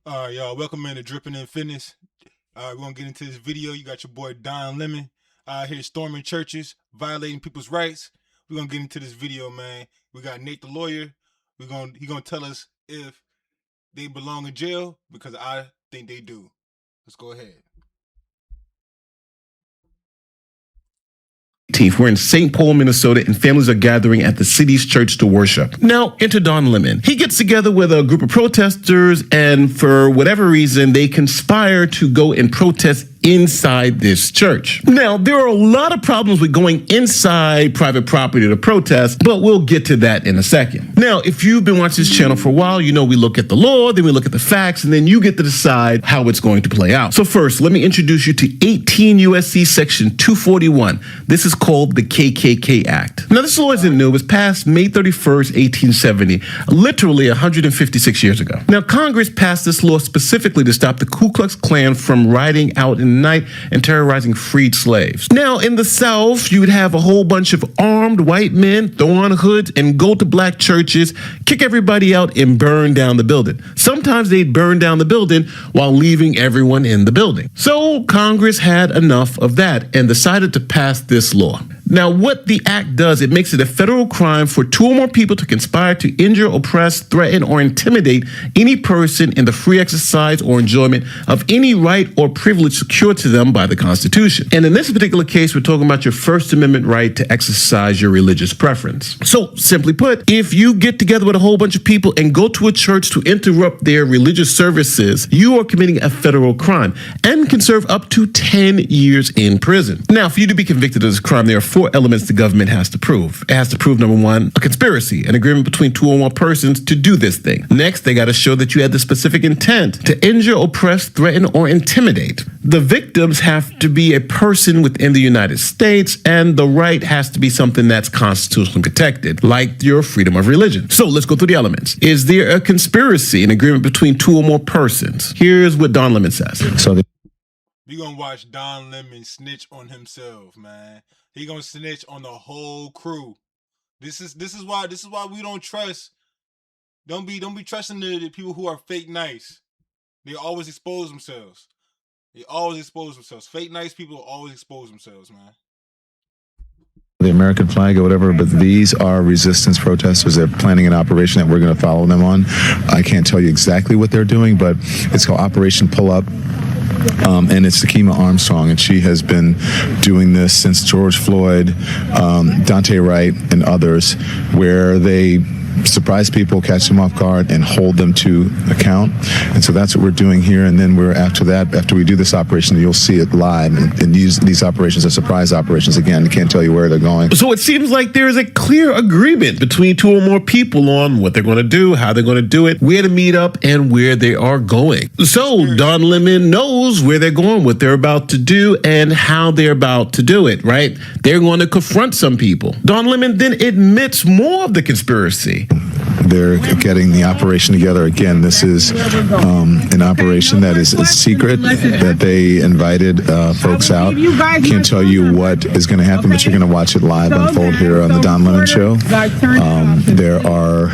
All right, y'all. Welcome into Dripping in Fitness. We're gonna get into this video. You got your boy Don Lemon out here storming churches, violating people's rights. We're gonna get into this video, man. We got Nate the lawyer. He gonna tell us if they belong in jail, because I think they do. Let's go ahead. We're in St. Paul, Minnesota, and families are gathering at the city's church to worship. Now, enter Don Lemon. He gets together with a group of protesters, and for whatever reason, they conspire to go and protest inside this church. Now, there are a lot of problems with going inside private property to protest, but we'll get to that in a second. Now, if you've been watching this channel for a while, you know we look at the law, then we look at the facts, and then you get to decide how it's going to play out. So first, let me introduce you to 18 U.S.C. Section 241. This is called the KKK Act. Now, this law isn't new. It was passed May 31st, 1870, literally 156 years ago. Now, Congress passed this law specifically to stop the Ku Klux Klan from riding out in the night and terrorizing freed slaves. Now, in the South, you would have a whole bunch of armed white men throw on hoods and go to black churches, kick everybody out, and burn down the building. Sometimes they'd burn down the building while leaving everyone in the building. So Congress had enough of that and decided to pass this law. Now, what the act does, it makes it a federal crime for two or more people to conspire to injure, oppress, threaten, or intimidate any person in the free exercise or enjoyment of any right or privilege secured to them by the Constitution. And in this particular case, we're talking about your First Amendment right to exercise your religious preference. So, simply put, if you get together with a whole bunch of people and go to a church to interrupt their religious services, you are committing a federal crime and can serve up to 10 years in prison. Now, for you to be convicted of this crime, there are four elements the government has to prove. It has to prove, number one, a conspiracy, an agreement between two or more persons to do this thing. Next, they got to show that you had the specific intent to injure, oppress, threaten, or intimidate. The victims have to be a person within the United States, and the right has to be something that's constitutionally protected, like your freedom of religion. So let's go through the elements. Is there a conspiracy, an agreement between two or more persons? Here's what Don Lemon says. You're gonna watch Don Lemon snitch on himself, man. He gonna snitch on the whole crew. This is why we don't trust. Don't be trusting the people who are fake nice. They always expose themselves. Fake nice people always expose themselves, man. The American flag or whatever, but these are resistance protesters. They're planning an operation that we're going to follow them on. I can't tell you exactly what they're doing, but it's called Operation Pull Up. And it's Takima Armstrong, and she has been doing this since George Floyd, Dante Wright, and others, where they surprise people, catch them off guard, and hold them to account. And so that's what we're doing here. And then after we do this operation, you'll see it live. And these operations are surprise operations. Again, I can't tell you where they're going. So it seems like there is a clear agreement between two or more people on what they're going to do, how they're going to do it, where to meet up, and where they are going. So Don Lemon knows where they're going, what they're about to do, and how they're about to do it, right? They're going to confront some people. Don Lemon then admits more of the conspiracy. They're getting the operation together. Again, this is an operation that is secret, that they invited folks out. Can't tell you what is going to happen, but you're going to watch it live unfold here on the Don Lemon Show. There are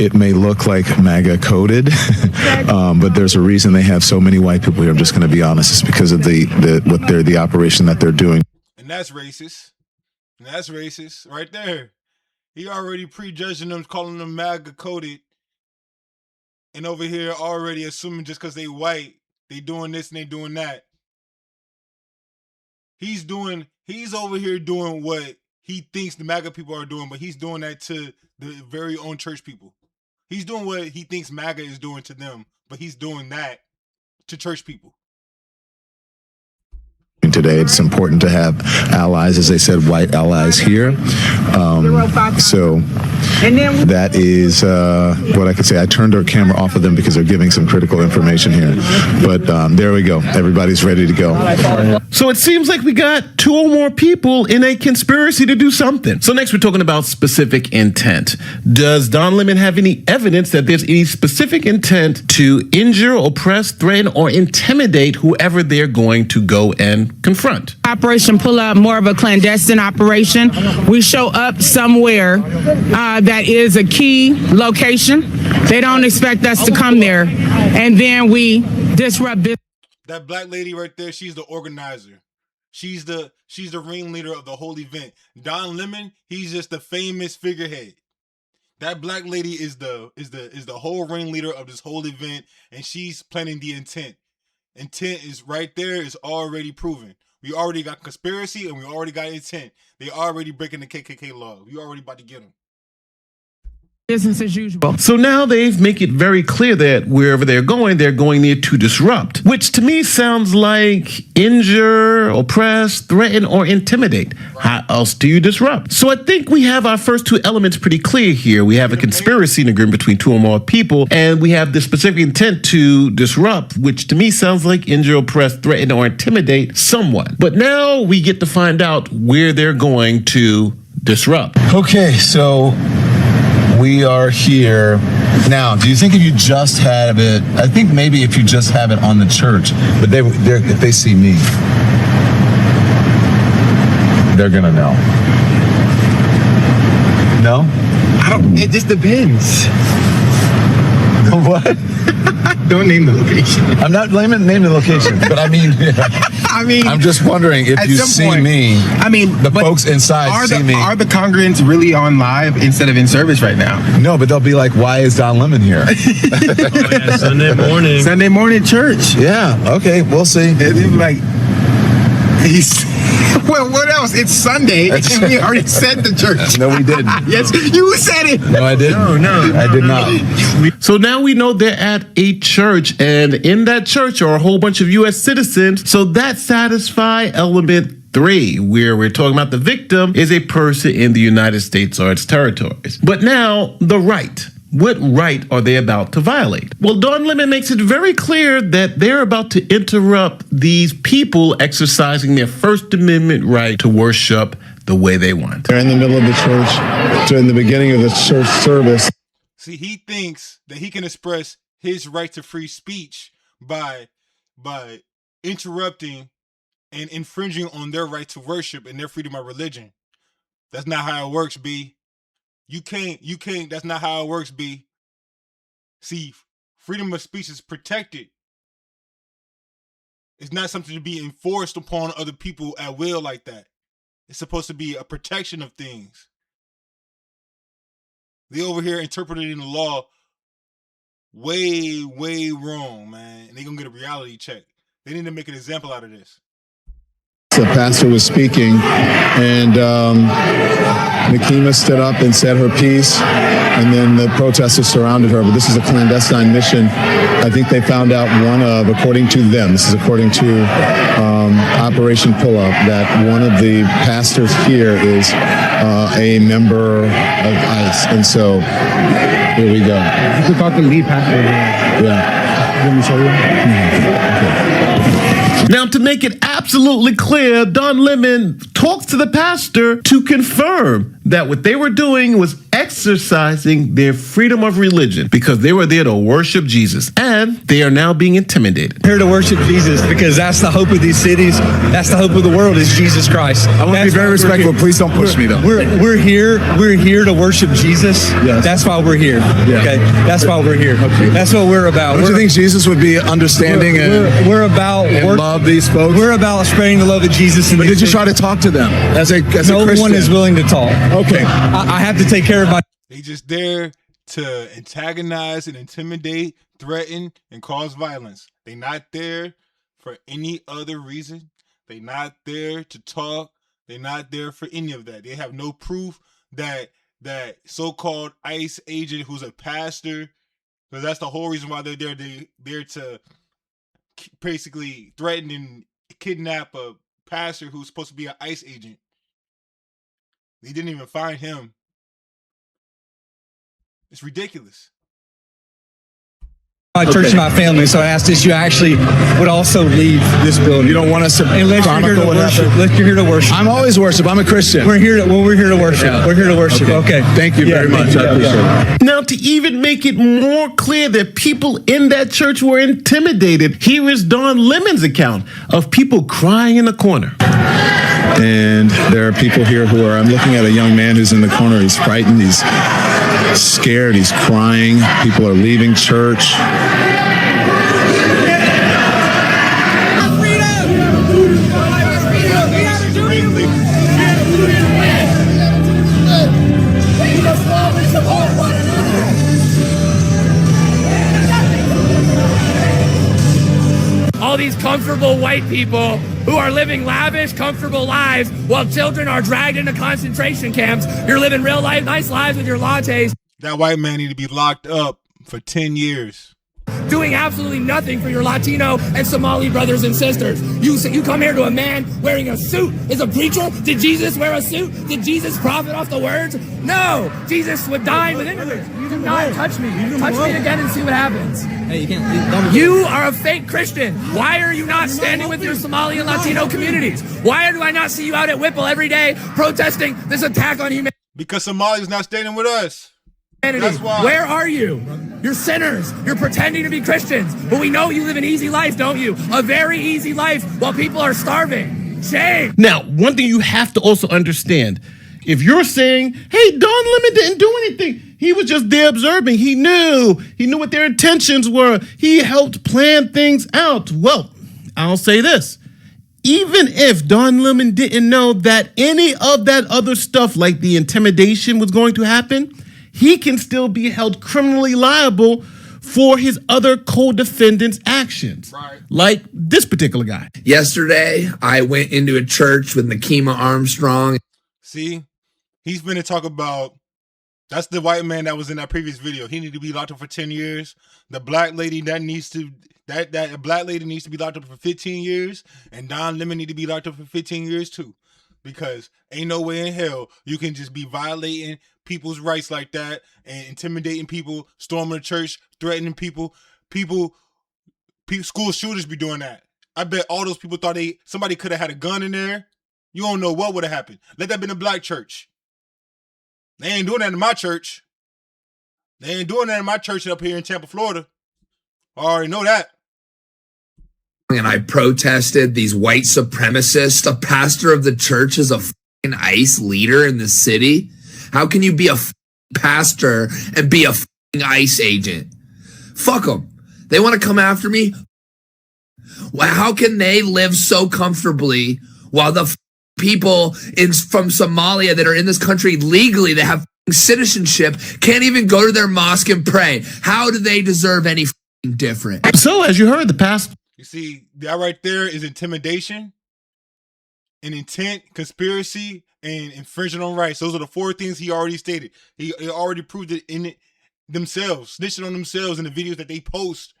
it may look like MAGA coded, but there's a reason they have so many white people here. I'm just going to be honest. It's because of the operation that they're doing. And that's racist. Right there. He already prejudging them, calling them MAGA coded. And over here already assuming just because they white, they doing this and they doing that. He's over here doing what he thinks the MAGA people are doing, but he's doing that to the very own church people. He's doing what he thinks MAGA is doing to them, but he's doing that to church people. Today, it's important to have allies, as they said, white allies here. So That is what I could say. I turned our camera off of them because they're giving some critical information here. But there we go. Everybody's ready to go. So it seems like we got 2 or more people in a conspiracy to do something. So next we're talking about specific intent. Does Don Lemon have any evidence that there's any specific intent to injure, oppress, threaten, or intimidate whoever they're going to go and confront? Operation Pull Up, more of a clandestine operation. We show up somewhere that is a key location. They don't expect us to come there, and then we disrupt business. That black lady right there, she's the organizer. She's the ringleader of the whole event. Don Lemon, he's just the famous figurehead. That black lady is the whole ringleader of this whole event, and she's planning the intent. Intent is right there, is already proven. We already got conspiracy and we already got intent. They already breaking the KKK law. We already about to get them. Business as usual. So now they make it very clear that wherever they're going there to disrupt, which to me sounds like injure, oppress, threaten, or intimidate. How else do you disrupt? So I think we have our first 2 elements pretty clear here. We have a conspiracy and agreement between 2 or more people, and we have the specific intent to disrupt, which to me sounds like injure, oppress, threaten, or intimidate someone. But now we get to find out where they're going to disrupt. Okay, so we are here now. Do you think if you just have it, I think maybe if you just have it on the church, but if they see me, they're gonna know. No? It just depends. What? Don't name the location. I'm not naming the location, but I mean, I'm just wondering if you see point, me. The but folks inside see me. Are the congregants really on live instead of in service right now? No, but they'll be like, "Why is Don Lemon here?" Sunday morning. Sunday morning church. Yeah. Okay, we'll see. They'll be like, he's. Well, what else? It's Sunday, and we already said the church. No, we didn't. Yes, you said it. No, I didn't. No, I did not. So now we know they're at a church, and in that church are a whole bunch of U.S. citizens. So that satisfies element 3, where we're talking about the victim is a person in the United States or its territories. But now the right. What right are they about to violate? Well, Don Lemon makes it very clear that they're about to interrupt these people exercising their First Amendment right to worship the way they want. They're in the middle of the church, during the beginning of the church service. See, he thinks that he can express his right to free speech by interrupting and infringing on their right to worship and their freedom of religion. That's not how it works, B. You can't, that's not how it works, B. See, freedom of speech is protected. It's not something to be enforced upon other people at will like that. It's supposed to be a protection of things. They over here interpreting the law way, way wrong, man. And they gonna get a reality check. They need to make an example out of this. The pastor was speaking, and Nakima stood up and said her piece, and then the protesters surrounded her. But this is a clandestine mission. I think they found out according to them, this is according to Operation Pull Up, that one of the pastors here is a member of ICE. And so here we go. You talk to the lead pastor. Yeah. Let me show you. Now, to make it absolutely clear, Don Lemon talks to the pastor to confirm that what they were doing was exercising their freedom of religion because they were there to worship Jesus, and they are now being intimidated. Here to worship Jesus because that's the hope of these cities. That's the hope of the world is Jesus Christ. I want to be very respectful. Please don't push me, though. We're here to worship Jesus. Yes. That's why we're here. Yeah. Okay, that's why we're here. Okay. That's what we're about. Don't you think Jesus would be understanding we're about and love these folks? We're about spreading the love of Jesus. But did you try to talk to them as a Christian? No one is willing to talk. Okay. I have to take care of my. They just there to antagonize and intimidate, threaten, and cause violence. They not there for any other reason. They not there to talk. They not there for any of that. They have no proof that so-called ICE agent who's a pastor, because that's the whole reason why they're there. They're to basically threaten and kidnap a pastor who's supposed to be an ICE agent. They didn't even find him. It's ridiculous. My church and my family, so I asked if you actually would also leave this building. You don't want us to Unless you're here chronicle to what worship. happened? Unless you're here to worship. I'm always worship. I'm a Christian. We're here to worship. Yeah. We're here to worship. Okay. Thank you very much. I appreciate it. Now, to even make it more clear that people in that church were intimidated, here is Don Lemon's account of people crying in the corner. And there are people here who are, I'm looking at a young man who's in the corner. He's frightened. He's scared. He's crying. People are leaving church. All these comfortable white people who are living lavish, comfortable lives while children are dragged into concentration camps. You're living real life, nice lives with your lattes. That white man need to be locked up for 10 years. Doing absolutely nothing for your Latino and Somali brothers and sisters. You come here to a man wearing a suit. Is a preacher? Did Jesus wear a suit? Did Jesus profit off the words? No. Jesus would dine with immigrants. You do not touch me. Touch me again and see what happens. Hey, you can't. You are a fake Christian. Why are you not standing with your Somali and Latino communities? Why do I not see you out at Whipple every day protesting this attack on humanity? Because Somalia's not standing with us. That's why. Where are you? You're sinners. You're pretending to be Christians. But we know you live an easy life, don't you? A very easy life while people are starving. Shame. Now, one thing you have to also understand, if you're saying, hey, Don Lemon didn't do anything, he was just there observing, he knew what their intentions were, he helped plan things out. Well, I'll say this. Even if Don Lemon didn't know that any of that other stuff like the intimidation was going to happen, he can still be held criminally liable for his other co-defendants' actions. Right. Like this particular guy. Yesterday, I went into a church with Nakima Armstrong. See, he's been to talk about, that's the white man that was in that previous video. He need to be locked up for 10 years. The black lady that black lady needs to be locked up for 15 years. And Don Lemon need to be locked up for 15 years too. Because ain't no way in hell you can just be violating people's rights like that and intimidating people, storming the church, threatening people. School shooters be doing that. I bet all those people thought somebody could have had a gun in there. You don't know what would have happened. Let that been a black church. They ain't doing that in my church. They ain't doing that in my church up here in Tampa, Florida. I already know that. And I protested these white supremacists. A pastor of the church is a fucking ICE leader in the city. How can you be a pastor and be a fucking ICE agent? Fuck them. They want to come after me. How can they live so comfortably while the people from Somalia that are in this country legally that have citizenship can't even go to their mosque and pray? How do they deserve any different? So, as you heard, the pastor. You see, that right there is intimidation, and intent, conspiracy, and infringement on rights. Those are the four things he already stated. He already proved it in themselves, snitching on themselves in the videos that they post.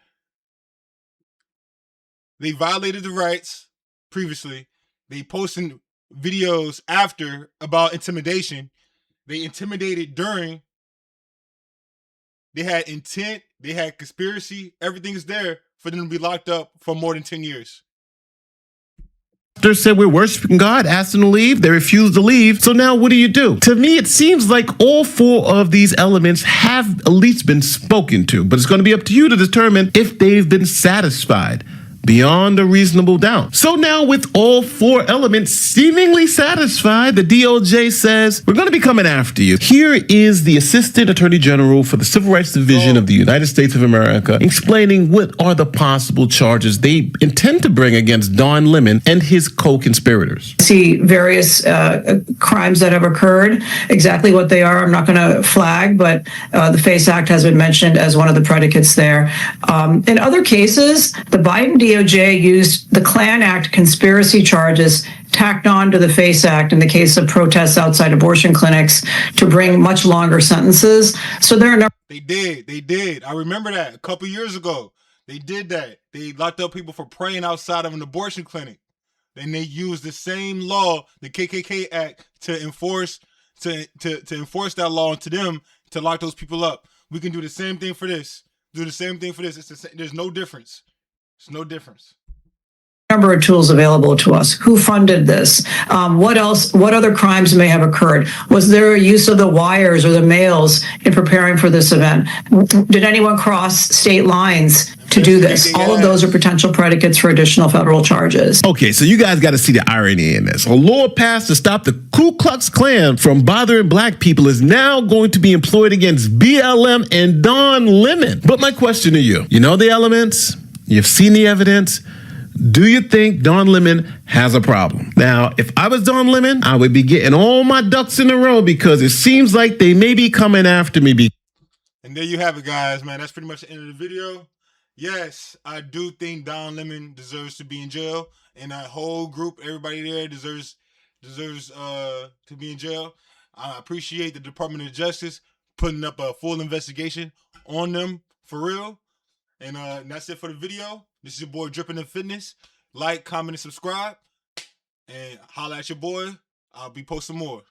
They violated the rights previously. They posted videos after about intimidation. They intimidated during. They had intent. They had conspiracy. Everything is there for them to be locked up for more than 10 years. They said we're worshiping God, asked them to leave. They refused to leave. So now what do you do? To me, it seems like all four of these elements have at least been spoken to, but it's going to be up to you to determine if they've been satisfied beyond a reasonable doubt. So now with all four elements seemingly satisfied, the DOJ says, we're going to be coming after you. Here is the Assistant Attorney General for the Civil Rights Division of the United States of America explaining what are the possible charges they intend to bring against Don Lemon and his co-conspirators. See various crimes that have occurred. Exactly what they are, I'm not going to flag, but the FACE Act has been mentioned as one of the predicates there. In other cases, the Biden DOJ used the Klan Act conspiracy charges tacked on to the FACE Act in the case of protests outside abortion clinics to bring much longer sentences. So there are no. They did. I remember that a couple years ago. They did that. They locked up people for praying outside of an abortion clinic. Then they used the same law, the KKK Act, to enforce that law to them to lock those people up. We can do the same thing for this. Do the same thing for this. It's the same. There's no difference. There's no difference. Number of tools available to us. Who funded this? What else? What other crimes may have occurred? Was there a use of the wires or the mails in preparing for this event? Did anyone cross state lines to do this? All of those are potential predicates for additional federal charges. Okay, so you guys got to see the irony in this. A law passed to stop the Ku Klux Klan from bothering black people is now going to be employed against BLM and Don Lemon. But my question to you, you know the elements, you've seen the evidence. Do you think Don Lemon has a problem? Now, if I was Don Lemon, I would be getting all my ducks in a row because it seems like they may be coming after me. And there you have it, guys, man. That's pretty much the end of the video. Yes, I do think Don Lemon deserves to be in jail. And that whole group, everybody there deserves to be in jail. I appreciate the Department of Justice putting up a full investigation on them for real. And that's it for the video. This is your boy Drippin' in Fitness. Like, comment, and subscribe. And holla at your boy. I'll be posting more.